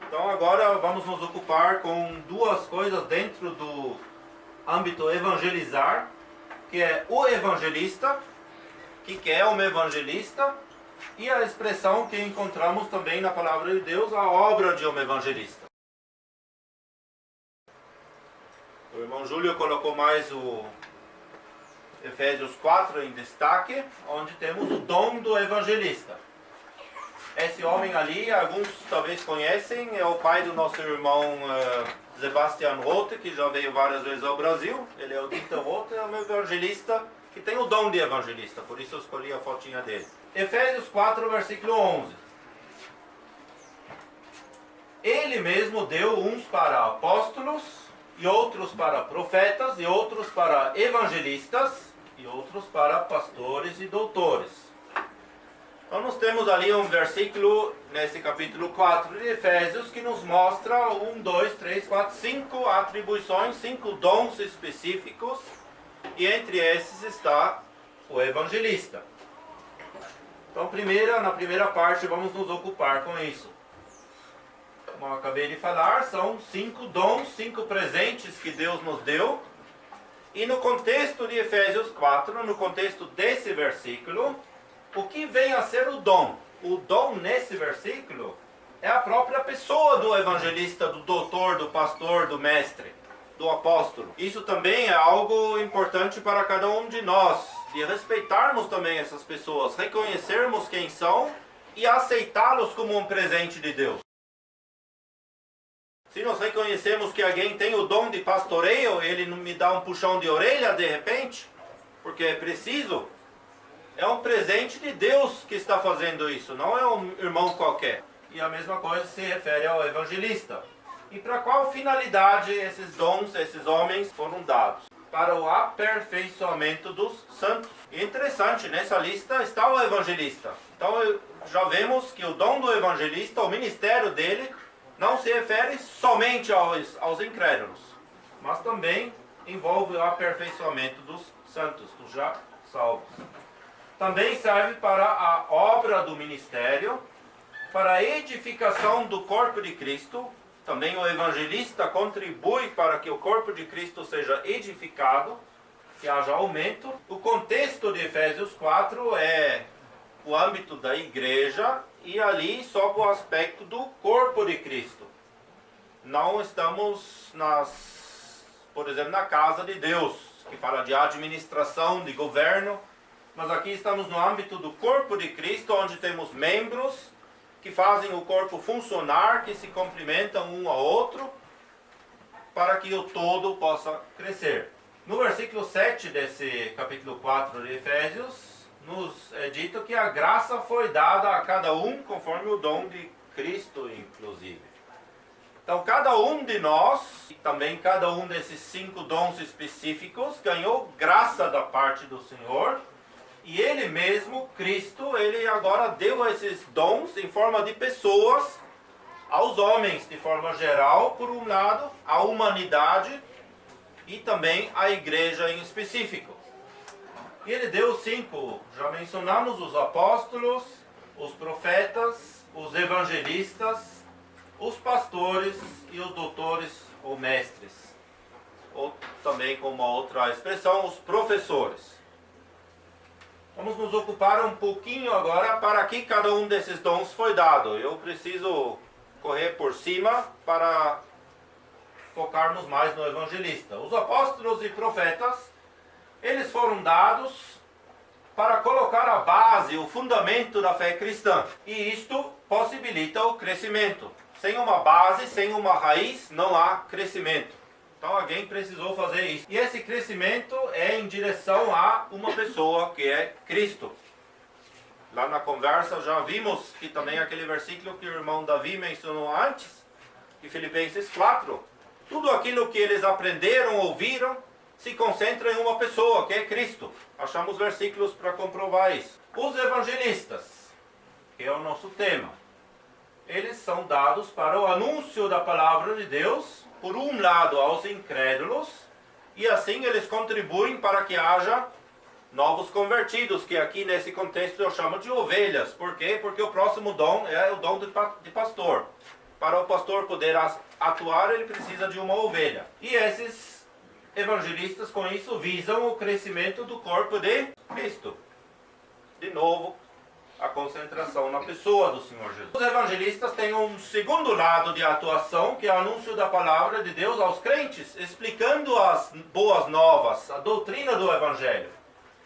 Então agora vamos nos ocupar com duas coisas dentro do âmbito evangelizar, que é o evangelista, que é um evangelista, e a expressão que encontramos também na palavra de Deus, a obra de um evangelista. O irmão Júlio colocou mais o Efésios 4 em destaque, onde temos o dom do evangelista. Esse homem ali, alguns talvez conhecem, é o pai do nosso irmão Sebastian Roth, que já veio várias vezes ao Brasil. Ele é o Dieter Roth, é um evangelista que tem o dom de evangelista, por isso eu escolhi a fotinha dele. Efésios 4, versículo 11. Ele mesmo deu uns para apóstolos, e outros para profetas, e outros para evangelistas, e outros para pastores e doutores. Então nós temos ali um versículo nesse capítulo 4 de Efésios que nos mostra 5 atribuições, 5 dons específicos, e entre esses está o evangelista. Então na primeira parte vamos nos ocupar com isso. Como eu acabei de falar, são 5 dons, 5 presentes que Deus nos deu. E no contexto de Efésios 4, no contexto desse versículo, o que vem a ser o dom? O dom nesse versículo é a própria pessoa do evangelista, do doutor, do pastor, do mestre, do apóstolo. Isso também é algo importante para cada um de nós, de respeitarmos também essas pessoas, reconhecermos quem são e aceitá-los como um presente de Deus. Se nós reconhecemos que alguém tem o dom de pastoreio, ele não me dá um puxão de orelha de repente, porque é preciso. É um presente de Deus que está fazendo isso, não é um irmão qualquer. E a mesma coisa se refere ao evangelista. E para qual finalidade esses dons, esses homens foram dados? Para o aperfeiçoamento dos santos. E interessante, nessa lista está o evangelista. Então já vemos que o dom do evangelista, o ministério dele, não se refere somente aos incrédulos, mas também envolve o aperfeiçoamento dos santos, dos já salvos. Também serve para a obra do ministério, para a edificação do corpo de Cristo. Também o evangelista contribui para que o corpo de Cristo seja edificado, que haja aumento. O contexto de Efésios 4 é o âmbito da igreja e ali sob o aspecto do corpo de Cristo. Não estamos, por exemplo, na casa de Deus, que fala de administração, de governo, mas aqui estamos no âmbito do corpo de Cristo, onde temos membros que fazem o corpo funcionar, que se complementam um ao outro, para que o todo possa crescer. No versículo 7 desse capítulo 4 de Efésios, nos é dito que a graça foi dada a cada um conforme o dom de Cristo, inclusive. Então, cada um de nós, e também cada um desses 5 dons específicos, ganhou graça da parte do Senhor. E Ele mesmo, Cristo, Ele agora deu esses dons em forma de pessoas aos homens, de forma geral, por um lado, à humanidade e também à igreja em específico. E Ele deu 5, já mencionamos, os apóstolos, os profetas, os evangelistas, os pastores e os doutores ou mestres. Ou também, com uma outra expressão, os professores. Vamos nos ocupar um pouquinho agora para que cada um desses dons foi dado. Eu preciso correr por cima para focarmos mais no evangelista. Os apóstolos e profetas, eles foram dados para colocar a base, o fundamento da fé cristã. E isto possibilita o crescimento. Sem uma base, sem uma raiz, não há crescimento. Então alguém precisou fazer isso. E esse crescimento é em direção a uma pessoa que é Cristo. Lá na conversa já vimos que também aquele versículo que o irmão Davi mencionou antes, de Filipenses 4. Tudo aquilo que eles aprenderam, ouviram, se concentra em uma pessoa, que é Cristo. Achamos versículos para comprovar isso. Os evangelistas, que é o nosso tema, eles são dados para o anúncio da palavra de Deus, por um lado aos incrédulos, e assim eles contribuem para que haja novos convertidos, que aqui nesse contexto eu chamo de ovelhas. Por quê? Porque o próximo dom é o dom de pastor. para o pastor poder atuar, ele precisa de uma ovelha. E esses evangelistas com isso visam o crescimento do corpo de Cristo. De novo, a concentração na pessoa do Senhor Jesus. Os evangelistas têm um segundo lado de atuação, que é o anúncio da palavra de Deus aos crentes, explicando as boas novas, a doutrina do evangelho.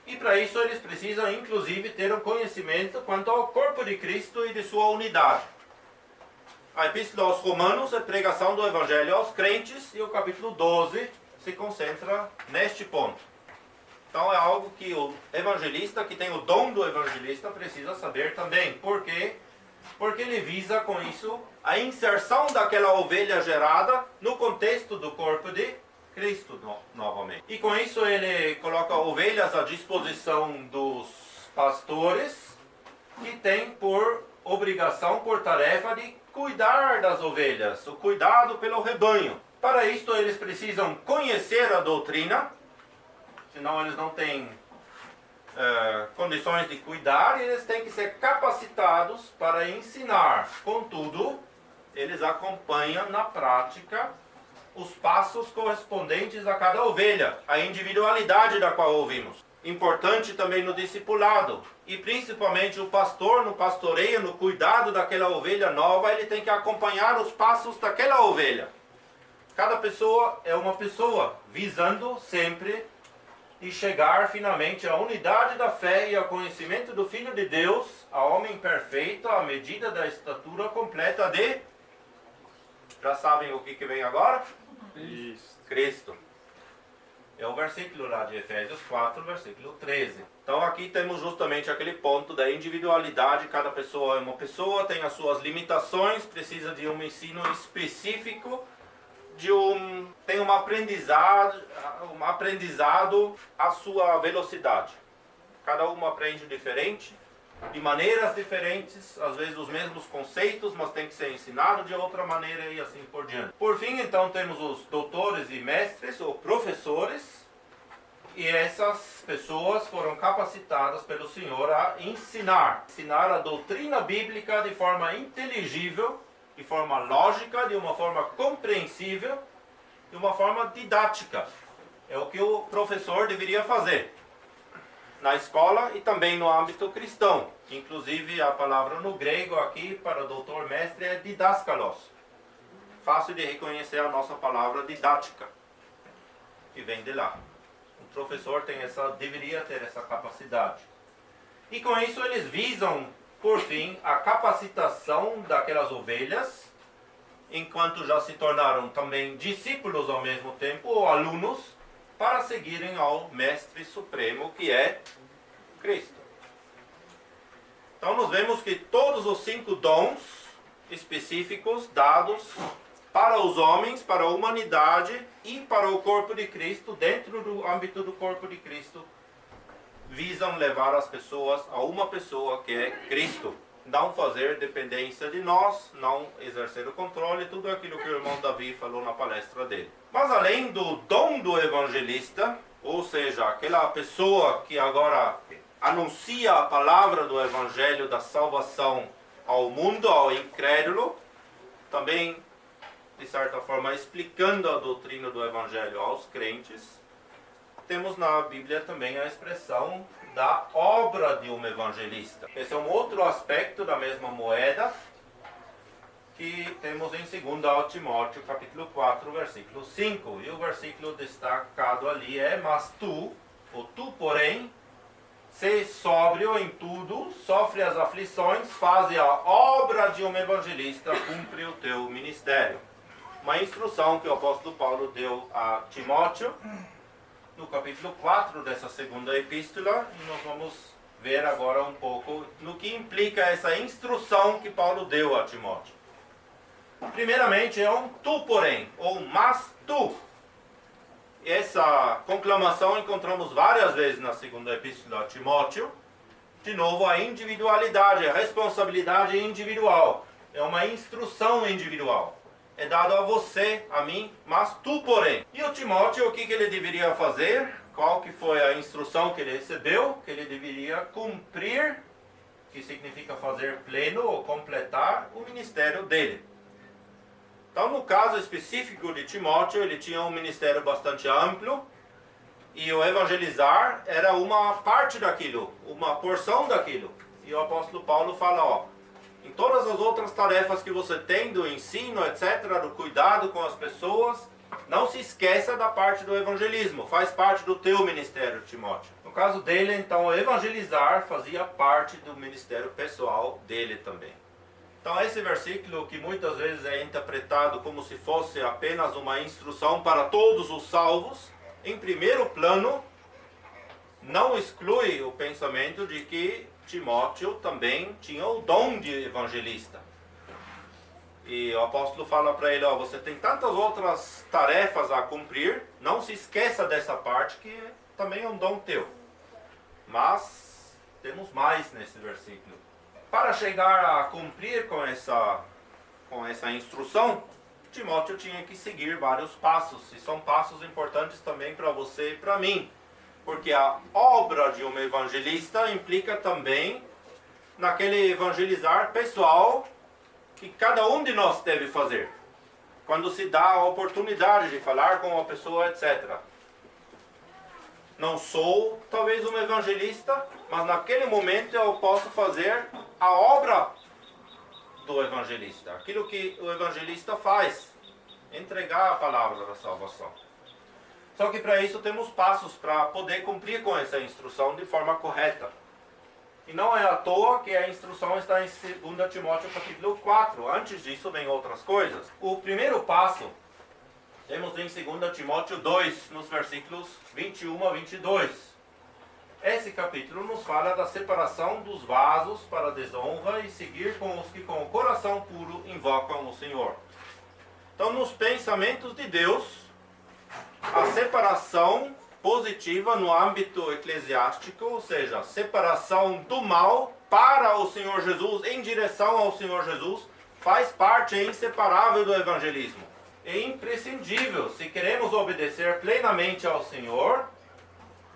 E para isso eles precisam, inclusive, ter um conhecimento quanto ao corpo de Cristo e de sua unidade. A Epístola aos Romanos é pregação do evangelho aos crentes, e o capítulo 12 se concentra neste ponto. Então é algo que o evangelista, que tem o dom do evangelista, precisa saber também. Por quê? Porque ele visa com isso a inserção daquela ovelha gerada no contexto do corpo de Cristo novamente. E com isso ele coloca ovelhas à disposição dos pastores, que têm por obrigação, por tarefa de cuidar das ovelhas, o cuidado pelo rebanho. Para isto eles precisam conhecer a doutrina, senão eles não têm condições de cuidar, e eles têm que ser capacitados para ensinar. Contudo, eles acompanham na prática os passos correspondentes a cada ovelha, a individualidade da qual ouvimos. Importante também no discipulado, e principalmente o pastor no pastoreio, no cuidado daquela ovelha nova, ele tem que acompanhar os passos daquela ovelha. Cada pessoa é uma pessoa, visando sempre e chegar finalmente à unidade da fé e ao conhecimento do Filho de Deus, a homem perfeito, à medida da estatura completa de... Já sabem o que vem agora? Cristo. É o versículo lá de Efésios 4, versículo 13. Então aqui temos justamente aquele ponto da individualidade. Cada pessoa é uma pessoa, tem as suas limitações, precisa de um ensino específico, tem um aprendizado à sua velocidade. Cada um aprende diferente, de maneiras diferentes, às vezes os mesmos conceitos, mas tem que ser ensinado de outra maneira e assim por diante. Por fim, então, temos os doutores e mestres, ou professores, e essas pessoas foram capacitadas pelo Senhor a ensinar a doutrina bíblica de forma inteligível, de forma lógica, de uma forma compreensível, de uma forma didática. É o que o professor deveria fazer na escola e também no âmbito cristão. Inclusive a palavra no grego aqui para doutor mestre é didaskalos. Fácil de reconhecer a nossa palavra didática, que vem de lá. O professor deveria ter essa capacidade. E com isso eles visam, por fim, a capacitação daquelas ovelhas, enquanto já se tornaram também discípulos ao mesmo tempo, ou alunos, para seguirem ao Mestre Supremo, que é Cristo. Então nós vemos que todos os 5 dons específicos dados para os homens, para a humanidade e para o corpo de Cristo, dentro do âmbito do corpo de Cristo, visam levar as pessoas a uma pessoa que é Cristo. Não fazer dependência de nós, não exercer o controle, tudo aquilo que o irmão Davi falou na palestra dele. Mas além do dom do evangelista, ou seja, aquela pessoa que agora anuncia a palavra do evangelho da salvação ao mundo, ao incrédulo, também, de certa forma, explicando a doutrina do evangelho aos crentes, temos na Bíblia também a expressão da obra de um evangelista. Esse é um outro aspecto da mesma moeda que temos em 2 Timóteo, capítulo 4, versículo 5. E o versículo destacado ali é: mas tu, ou tu porém, se sóbrio em tudo, sofre as aflições, faze a obra de um evangelista, cumpre o teu ministério. Uma instrução que o apóstolo Paulo deu a Timóteo, no capítulo 4 dessa segunda epístola, e nós vamos ver agora um pouco no que implica essa instrução que Paulo deu a Timóteo. Primeiramente é um tu porém, ou mas tu. Essa conclamação encontramos várias vezes na segunda epístola a Timóteo. De novo, a individualidade, a responsabilidade individual. É uma instrução individual. É dado a você, a mim, mas tu porém. E o Timóteo, o que ele deveria fazer? Qual que foi a instrução que ele recebeu? Que ele deveria cumprir, que significa fazer pleno ou completar o ministério dele. Então, no caso específico de Timóteo, ele tinha um ministério bastante amplo, e o evangelizar era uma parte daquilo, uma porção daquilo. E o apóstolo Paulo fala, ó, em todas as outras tarefas que você tem, do ensino, etc., do cuidado com as pessoas, não se esqueça da parte do evangelismo, faz parte do teu ministério, Timóteo. No caso dele, então, evangelizar fazia parte do ministério pessoal dele também. Então, esse versículo, que muitas vezes é interpretado como se fosse apenas uma instrução para todos os salvos, em primeiro plano, não exclui o pensamento de que Timóteo também tinha o dom de evangelista. E o apóstolo fala para ele, ó, você tem tantas outras tarefas a cumprir, não se esqueça dessa parte que também é um dom teu. Mas temos mais nesse versículo. Para chegar a cumprir com essa instrução, Timóteo tinha que seguir vários passos, e são passos importantes também para você e para mim, porque a obra de um evangelista implica também naquele evangelizar pessoal que cada um de nós deve fazer, quando se dá a oportunidade de falar com uma pessoa, etc. Não sou talvez um evangelista, mas naquele momento eu posso fazer a obra do evangelista, aquilo que o evangelista faz, entregar a palavra da salvação. Só que para isso temos passos para poder cumprir com essa instrução de forma correta. E não é à toa que a instrução está em 2 Timóteo capítulo 4. Antes disso vem outras coisas. O primeiro passo temos em 2 Timóteo 2, nos versículos 21 a 22. Esse capítulo nos fala da separação dos vasos para a desonra e seguir com os que com o coração puro invocam o Senhor. Então, nos pensamentos de Deus, a separação positiva no âmbito eclesiástico, ou seja, a separação do mal para o Senhor Jesus, em direção ao Senhor Jesus, faz parte, é inseparável do evangelismo. É imprescindível se queremos obedecer plenamente ao Senhor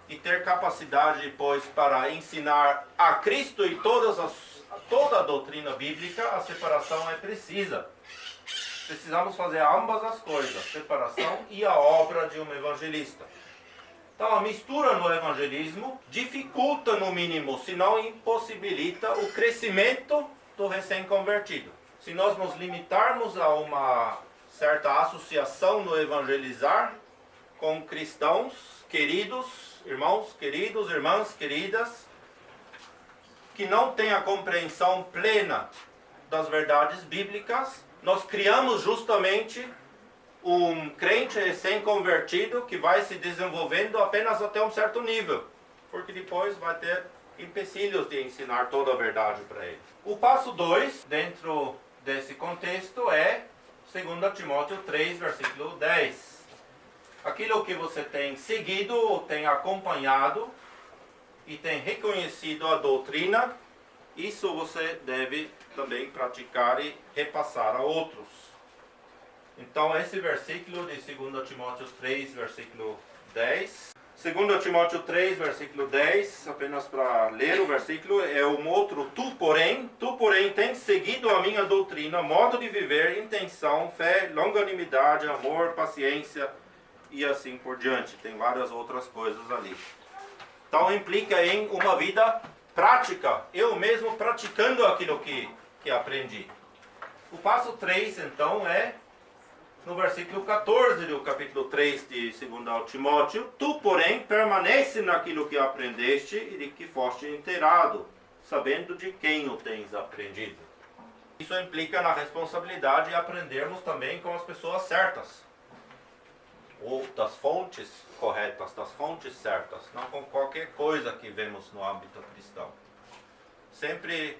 e ter capacidade, pois, para ensinar a Cristo e toda a doutrina bíblica, a separação é precisa. Precisamos fazer ambas as coisas, a separação e a obra de um evangelista. Então, a mistura no evangelismo dificulta, no mínimo, se não impossibilita, o crescimento do recém-convertido. Se nós nos limitarmos a uma certa associação no evangelizar com cristãos queridos, irmãos queridos, irmãs queridas, que não têm a compreensão plena das verdades bíblicas, nós criamos justamente um crente recém-convertido que vai se desenvolvendo apenas até um certo nível, porque depois vai ter empecilhos de ensinar toda a verdade para ele. O passo 2, dentro desse contexto, é 2 Timóteo 3, versículo 10. Aquilo que você tem seguido, tem acompanhado e tem reconhecido a doutrina, isso você deve também praticar e repassar a outros. Então, esse versículo de 2 Timóteo 3, versículo 10. 2 Timóteo 3, versículo 10, apenas para ler o versículo, é um outro tu, porém, tens seguido a minha doutrina, modo de viver, intenção, fé, longanimidade, amor, paciência e assim por diante. Tem várias outras coisas ali. Então, implica em uma vida prática, eu mesmo praticando aquilo que aprendi. O passo 3, então, é no versículo 14 do capítulo 3 de 2 Timóteo, tu, porém, permanece naquilo que aprendeste e de que foste inteirado, sabendo de quem o tens aprendido. Isso implica na responsabilidade de aprendermos também com as pessoas certas, ou das fontes corretas, das fontes certas, não com qualquer coisa que vemos no âmbito cristão. Sempre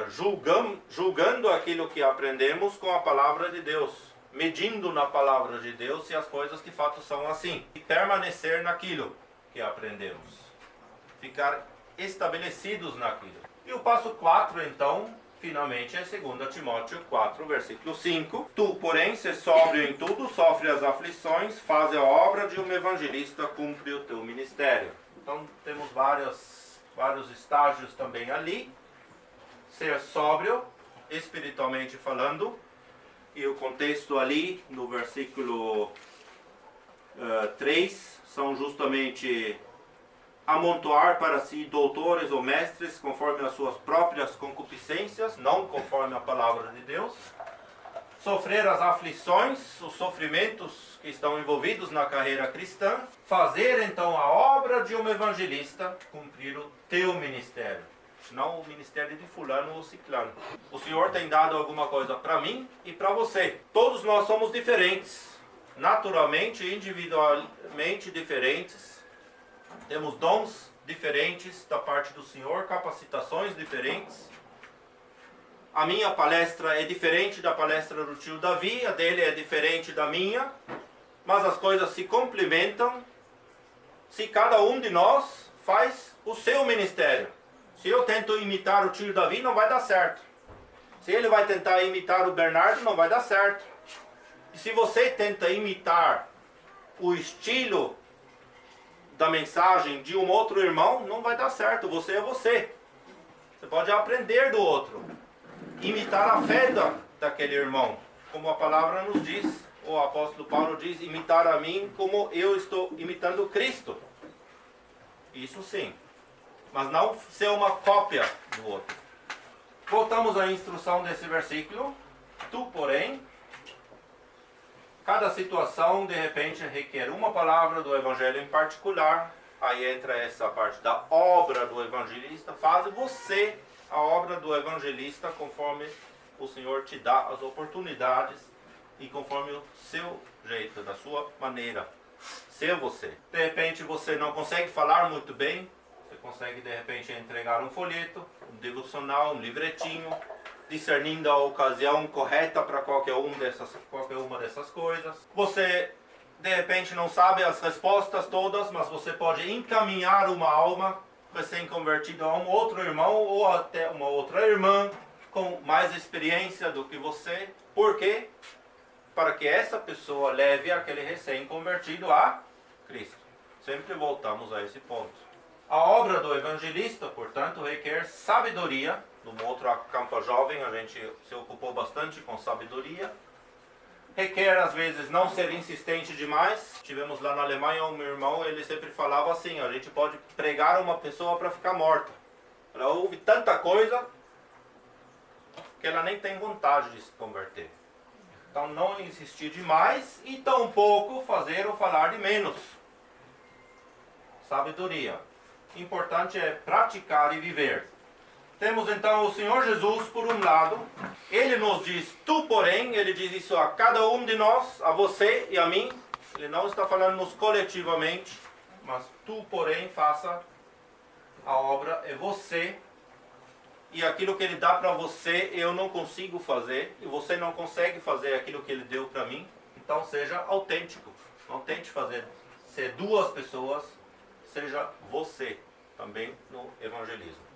julgando aquilo que aprendemos com a palavra de Deus, medindo na palavra de Deus se as coisas de fato são assim, e permanecer naquilo que aprendemos, ficar estabelecidos naquilo. E o passo 4, então, finalmente, é 2 Timóteo 4, versículo 5. Tu, porém, se sóbrio em tudo, sofre as aflições, faz a obra de um evangelista, cumpre o teu ministério. Então, temos vários estágios também ali. Ser sóbrio, espiritualmente falando, e o contexto ali no versículo 3 são justamente amontoar para si doutores ou mestres conforme as suas próprias concupiscências, não conforme a palavra de Deus. Sofrer as aflições, os sofrimentos que estão envolvidos na carreira cristã. Fazer então a obra de um evangelista, cumprir o teu ministério, não o ministério de fulano ou ciclano. O Senhor tem dado alguma coisa para mim e para você. Todos nós somos diferentes, naturalmente e individualmente diferentes. Temos dons diferentes da parte do Senhor, capacitações diferentes. A minha palestra é diferente da palestra do tio Davi, a dele é diferente da minha, mas as coisas se complementam se cada um de nós faz o seu ministério. Se eu tento imitar o tio Davi, não vai dar certo. Se ele vai tentar imitar o Bernardo, não vai dar certo. E se você tenta imitar o estilo da mensagem de um outro irmão, não vai dar certo. Você é você. Você pode aprender do outro. Imitar a fé daquele irmão. Como a palavra nos diz, o apóstolo Paulo diz, imitar a mim como eu estou imitando Cristo. Isso sim. Mas não ser uma cópia do outro. Voltamos à instrução desse versículo. Tu, porém, cada situação de repente requer uma palavra do evangelho em particular. Aí entra essa parte da obra do evangelista. Faz você a obra do evangelista conforme o Senhor te dá as oportunidades e conforme o seu jeito, da sua maneira. Ser você. De repente você não consegue falar muito bem. Você consegue de repente entregar um folheto, um devocional, um livretinho, discernindo a ocasião correta para qualquer uma dessas coisas. Você de repente não sabe as respostas todas, mas você pode encaminhar uma alma recém-convertida a um outro irmão ou até uma outra irmã com mais experiência do que você. Por quê? Para que essa pessoa leve aquele recém-convertido a Cristo. Sempre voltamos a esse ponto. A obra do evangelista, portanto, requer sabedoria. No outro campo jovem a gente se ocupou bastante com sabedoria. Requer, às vezes, não ser insistente demais. Tivemos lá na Alemanha um irmão, ele sempre falava assim, a gente pode pregar uma pessoa para ficar morta. Ela ouve tanta coisa que ela nem tem vontade de se converter. Então não insistir demais e tampouco fazer ou falar de menos. Sabedoria. Importante é praticar e viver. Temos então o Senhor Jesus por um lado. Ele nos diz, tu porém, ele diz isso a cada um de nós, a você e a mim. Ele não está falando-nos coletivamente, mas tu porém faça a obra, é você. E aquilo que ele dá para você, eu não consigo fazer. E você não consegue fazer aquilo que ele deu para mim. Então seja autêntico. Não tente ser duas pessoas. Seja você também no evangelismo.